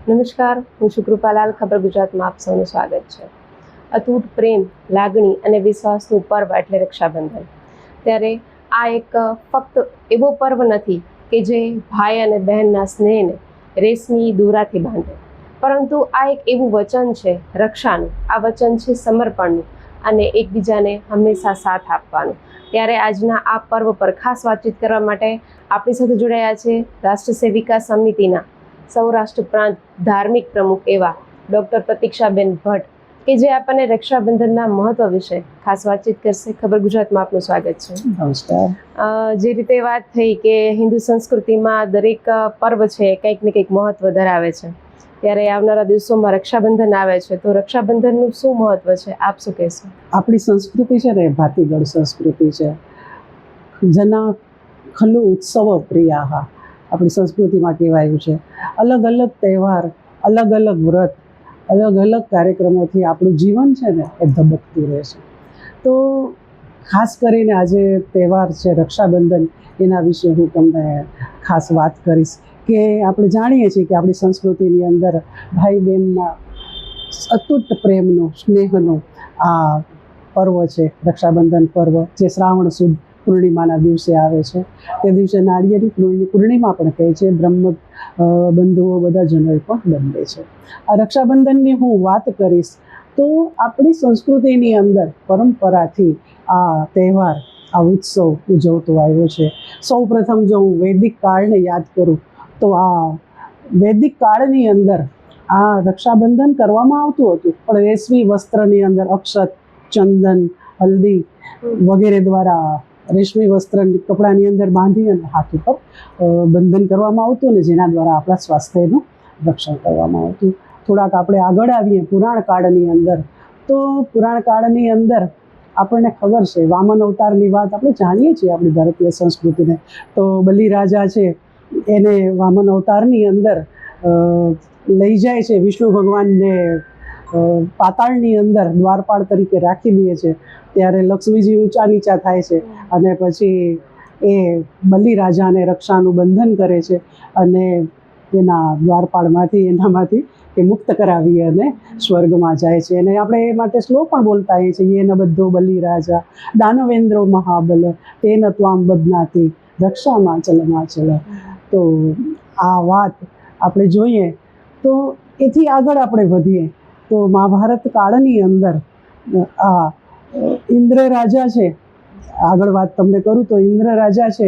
નમસ્કાર, હું છું કૃપાલાલ. ખબર ગુજરાતમાં આપ સૌનું સ્વાગત છે. અતૂટ પ્રેમ, લાગણી અને વિશ્વાસનું પર્વ એટલે રક્ષાબંધન. ત્યારે આ એક ફક્ત એવો પર્વ નથી કે જે ભાઈ અને બહેનના સ્નેહને રેશમી દોરાથી બાંધે, પરંતુ આ એક એવું વચન છે રક્ષાનું. આ વચન છે સમર્પણનું અને એકબીજાને હંમેશા સાથ આપવાનું. ત્યારે આજના આ પર્વ પર ખાસ વાતચીત કરવા માટે આપણી સાથે જોડાયા છે રાષ્ટ્ર સેવિકા સમિતિના સૌરાષ્ટ્ર પ્રાંત ધાર્મિક પ્રમુખ એવા ડૉક્ટર પ્રતીક્ષાબેન ભટ્ટ, કે જે આપણને રક્ષાબંધનના મહત્વ વિશે ખાસ વાતચીત કરશે. ખબર ગુજરાતમાં આપનું સ્વાગત છે. નમસ્કાર. જે રીતે વાત થઈ કે હિન્દુ સંસ્કૃતિમાં દરેક પર્વ છે કંઈક ને કંઈક મહત્વ ધરાવે છે, ત્યારે આવનારા દિવસોમાં રક્ષાબંધન આવે છે, તો રક્ષાબંધનનું શું મહત્વ છે, આપ શું કહેશો? આપણી સંસ્કૃતિ છે ને ભાતીગળ સંસ્કૃતિ છે. જના ખલુ ઉત્સવ પ્રિયા આપણી સંસ્કૃતિમાં કહેવાયું છે. અલગ અલગ તહેવાર, અલગ અલગ વ્રત, અલગ અલગ કાર્યક્રમોથી આપણું જીવન છે ને એ ધબકતું રહે છે. તો ખાસ કરીને આજે તહેવાર છે રક્ષાબંધન, એના વિશે હું તમને ખાસ વાત કરીશ કે આપણે જાણીએ છીએ કે આપણી સંસ્કૃતિની અંદર ભાઈ બહેનના અતૂટ પ્રેમનો, સ્નેહનો આ પર્વ છે રક્ષાબંધન પર્વ, જે શ્રાવણ સુદ પૂર્ણિમાના દિવસે આવે છે. તે દિવસે નાળિયેરી પૂર્ણિમા પણ કહે છે. બ્રહ્મ બંધુઓ બધા જનોઈ પણ બંધે છે. આ રક્ષાબંધનની હું વાત કરીશ તો આપણી સંસ્કૃતિની અંદર પરંપરાથી આ તહેવાર, આ ઉત્સવ ઉજવતો આવ્યો છે. સૌ પ્રથમ જો હું વૈદિક કાળને યાદ કરું તો આ વૈદિક કાળની અંદર આ રક્ષાબંધન કરવામાં આવતું હતું, પણ રેશમી વસ્ત્રની અંદર અક્ષત, ચંદન, હલ્દી વગેરે દ્વારા રેશમી વસ્ત્ર કપડાની અંદર બાંધી અને હાથ ઉપર બંધન કરવામાં આવતું, ને જેના દ્વારા આપણા સ્વાસ્થ્યનું રક્ષણ કરવામાં આવતું. થોડાક આપણે આગળ આવીએ પુરાણ કાળની અંદર, તો પુરાણ કાળની અંદર આપણને ખબર છે વામન અવતારની વાત આપણે જાણીએ છીએ આપણી ભારતીય સંસ્કૃતિને. તો બલિરાજા છે એને વામન અવતારની અંદર લઈ જાય છે, વિષ્ણુ ભગવાનને પાતાળની અંદર દ્વારપાળ તરીકે રાખી દે છે. ત્યારે લક્ષ્મીજી ઊંચા નીચા થાય છે અને પછી એ બલિરાજાને રક્ષાનું બંધન કરે છે અને એના દ્વારપાળમાંથી એનામાંથી એ મુક્ત કરાવી અને સ્વર્ગમાં જાય છે. અને આપણે એ માટે શ્લોક પણ બોલતા હોઈએ છીએ, યેન બધ્ધો બલિરાજા દાનવેન્દ્રો મહાબલ તેન ત્વામ બધ્નાતિ રક્ષામાચલમાં ચલ. તો આ વાત આપણે જોઈએ તો એથી આગળ આપણે વધીએ તો મહાભારત કાળની અંદર આ ઇન્દ્ર રાજા છે, આગળ વાત તમને કરું તો ઇન્દ્ર રાજા છે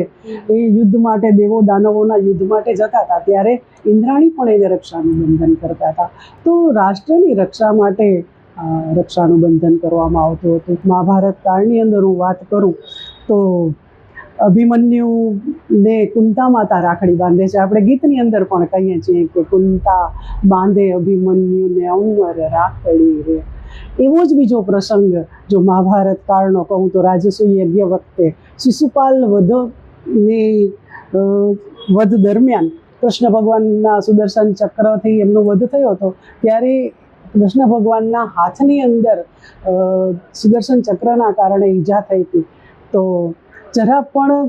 એ યુદ્ધ માટે, દેવો દાનવોના યુદ્ધ માટે જતા હતા, ત્યારે ઇન્દ્રાણી પણ એને રક્ષાનું બંધન કરતા હતા. તો રાષ્ટ્રની રક્ષા માટે રક્ષાનું બંધન કરવામાં આવતું હતું. મહાભારત કાળની અંદર હું વાત કરું તો અભિમન્યુને કુંતા માતા રાખડી બાંધે છે. આપણે ગીતની અંદર પણ કહીએ છીએ કે કુંતા બાંધે અભિમન્યુને અમર રાખડી રે. એવો જ બીજો પ્રસંગ જો મહાભારત કાળનો કહું તો રાજસૂય યજ્ઞ વખતે શિશુપાલ વધ દરમિયાન કૃષ્ણ ભગવાનના સુદર્શન ચક્રથી એમનો વધ થયો હતો, ત્યારે કૃષ્ણ ભગવાનના હાથની અંદર સુદર્શન ચક્રના કારણે ઈજા થઈ હતી. તો જરા પણ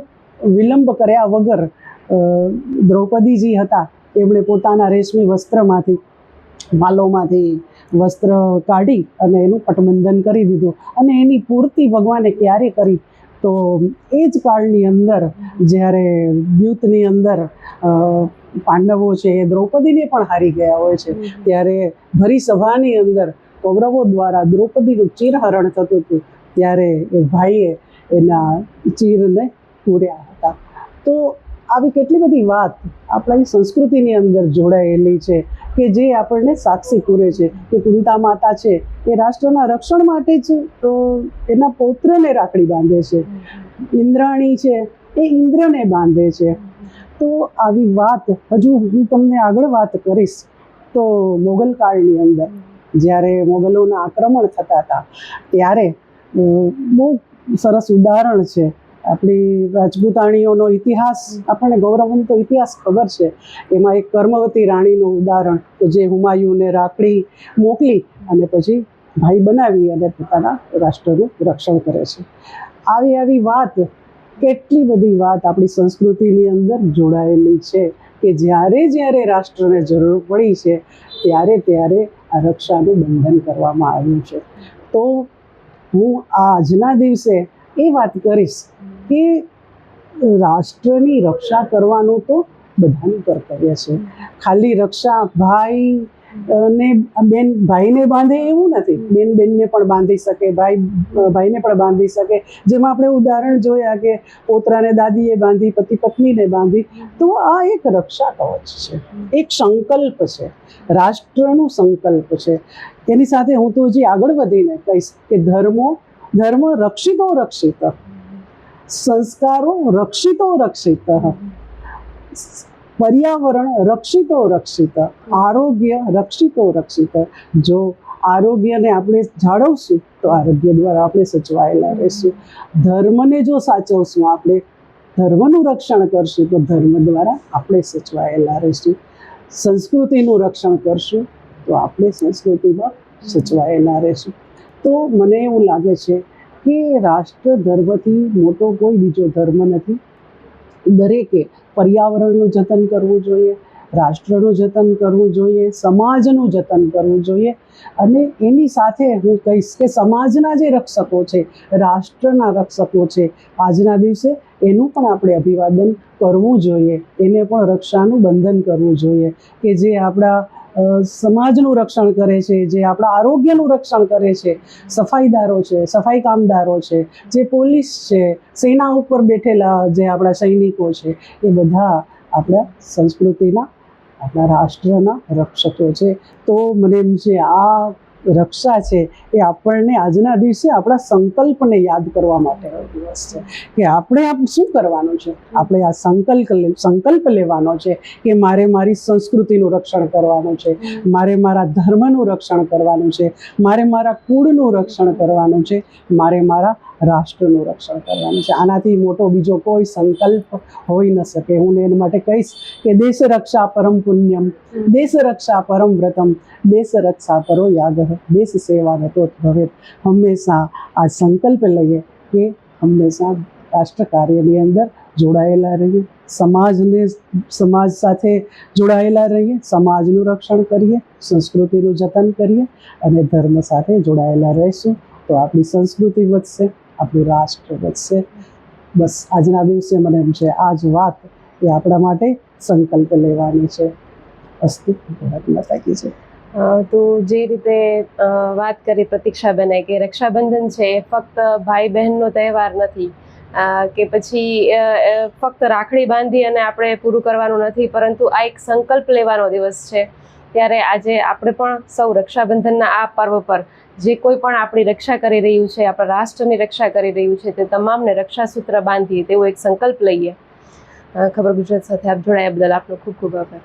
વિલંબ કર્યા વગર દ્રૌપદીજી હતા, એમણે પોતાના રેશમી વસ્ત્રમાંથી, માલોમાંથી વસ્ત્ર કાઢી અને એનું પટબંધન કરી દીધું. અને એની પૂર્તિ ભગવાને ક્યારે કરી તો એ જ કાળની અંદર જ્યારે યુદ્ધની અંદર પાંડવો છે એ દ્રૌપદીને પણ હારી ગયા હોય છે, ત્યારે ભરી સભાની અંદર કૌરવો દ્વારા દ્રૌપદીનું ચીરહરણ થતું હતું, ત્યારે એ ભાઈએ એના ચીરને પૂર્યા હતા. તો આવી કેટલી બધી વાત આપણી સંસ્કૃતિની અંદર જોડાયેલી છે કે જે આપણને સાક્ષી પૂરે છે કે કુંતા માતા છે એ રાષ્ટ્રના રક્ષણ માટે જ એના પૌત્રને રાખડી બાંધે છે. ઇન્દ્રાણી છે એ ઇન્દ્રને બાંધે છે. તો આવી વાત હજુ હું તમને આગળ વાત કરીશ તો મોગલ કાળની અંદર જ્યારે મોગલોના આક્રમણ થતા હતા, ત્યારે બહુ સરસ ઉદાહરણ છે. આપણી રાજપૂતાણીઓનો ઇતિહાસ, આપણને ગૌરવવંતો ઇતિહાસ ખબર છે. એમાં એક કર્મવતી રાણીનું ઉદાહરણ, તો જે હુમાયુને રાખડી મોકલી અને પછી ભાઈ બનાવી અને પોતાના રાષ્ટ્રનું રક્ષણ કરે છે. આવી વાત, કેટલી બધી વાત આપણી સંસ્કૃતિની અંદર જોડાયેલી છે કે જ્યારે જ્યારે રાષ્ટ્રને જરૂર પડી છે ત્યારે ત્યારે આ રક્ષાનું બંધન કરવામાં આવ્યું છે. તો હું આજના દિવસે એ વાત કરીશ કે રાષ્ટ્રની રક્ષા કરવાનું તો બધાનું કર્તવ્ય છે. ખાલી રક્ષા ભાઈને બાંધે એવું નથી. બેન બેનને પણ બાંધી શકે, ભાઈ ભાઈને પણ બાંધી શકે. જેમાં આપણે ઉદાહરણ જોયા કે પોતરાને દાદીએ બાંધી, પતિ પત્નીને બાંધી. તો આ એક રક્ષા કવચ છે, એક સંકલ્પ છે, રાષ્ટ્રનું સંકલ્પ છે. એની સાથે હું તો હજી આગળ વધીને કહીશ કે ધર્મ રક્ષિતો રક્ષિત, સંસ્કારો રક્ષિતો રક્ષિત, પર્યાવરણ રક્ષિતો રક્ષિત, આરોગ્ય રક્ષિતો રક્ષિત. જો આરોગ્યને આપણે જાળવશું તો આરોગ્ય દ્વારા આપણે સચવાયેલા રહીશું. ધર્મને જો સાચવશું, આપણે ધર્મનું રક્ષણ કરશું તો ધર્મ દ્વારા આપણે સચવાયેલા રહીશું. સંસ્કૃતિનું રક્ષણ કરશું તો આપણે સંસ્કૃતિમાં સચવાયેલા રહીશું. તો મને એવું લાગે છે કે રાષ્ટ્ર ધર્મથી મોટો કોઈ બીજો ધર્મ નથી. દરેકે પર્યાવરણનું જતન કરવું જોઈએ, રાષ્ટ્રનું જતન કરવું જોઈએ, સમાજનું જતન કરવું જોઈએ. અને એની સાથે હું કહીશ કે સમાજના જે રક્ષકો છે, રાષ્ટ્રના રક્ષકો છે, આજના દિવસે એનું પણ આપણે અભિવાદન કરવું જોઈએ. એને પણ રક્ષાનું બંધન કરવું જોઈએ કે જે આપણા સમાજનું રક્ષણ કરે છે, જે આપણા આરોગ્યનું રક્ષણ કરે છે. સફાઈદારો છે, સફાઈ કામદારો છે, જે પોલીસ છે, સેના ઉપર બેઠેલા જે આપણા સૈનિકો છે, એ બધા આપણા સંસ્કૃતિના, આપણા રાષ્ટ્રના રક્ષકો છે. તો મને એમ છે આ રક્ષા છે એ આપણને આજના દિવસે આપણા સંકલ્પને યાદ કરવા માટેનો દિવસ છે કે આપણે શું કરવાનું છે. આપણે આ સંકલ્પ લેવાનો છે કે મારે મારી સંસ્કૃતિનું રક્ષણ કરવાનું છે, મારે મારા ધર્મનું રક્ષણ કરવાનું છે, મારે મારા કુળનું રક્ષણ કરવાનું છે, મારે મારા રાષ્ટ્રનું રક્ષણ કરવાનું છે. આનાથી મોટો બીજો કોઈ સંકલ્પ હોઈ ન શકે. હું એના માટે કહીશ કે દેશ રક્ષા પરમ પુણ્યમ, દેશ રક્ષા પરમ વ્રતમ, દેશ રક્ષા પરો યાગ, દેશ સેવા રતોત ભવેત. હંમેશા આ સંકલ્પ લઈએ કે હંમેશા રાષ્ટ્ર કાર્યની અંદર જોડાયેલા રહીએ, સમાજ સાથે જોડાયેલા રહીએ, સમાજનું રક્ષણ કરીએ, સંસ્કૃતિનું જતન કરીએ અને ધર્મ સાથે જોડાયેલા રહીશું તો આપણી સંસ્કૃતિ વધશે, આપણું રાષ્ટ્ર વધશે. બસ આજના દિવસે મને એમ છે આ જ વાત એ આપણા માટે સંકલ્પ લેવાની છે. અસ્તુ ભારત માતા કી જય. તો જે રીતે વાત કરી પ્રતીક્ષાબેને કે રક્ષાબંધન છે એ ફક્ત ભાઈ બહેનનો તહેવાર નથી કે પછી ફક્ત રાખડી બાંધી અને આપણે પૂરું કરવાનું નથી, પરંતુ આ એક સંકલ્પ લેવાનો દિવસ છે. ત્યારે આજે આપણે પણ સૌ રક્ષાબંધનના આ પર્વ પર જે કોઈ પણ આપણી રક્ષા કરી રહ્યું છે, આપણા રાષ્ટ્રની રક્ષા કરી રહ્યું છે, તે તમામને રક્ષાસૂત્ર બાંધીએ તેવો એક સંકલ્પ લઈએ. ખબર ગુજરાત સાથે આપ જોડાયા બદલ આપનો ખૂબ ખૂબ આભાર.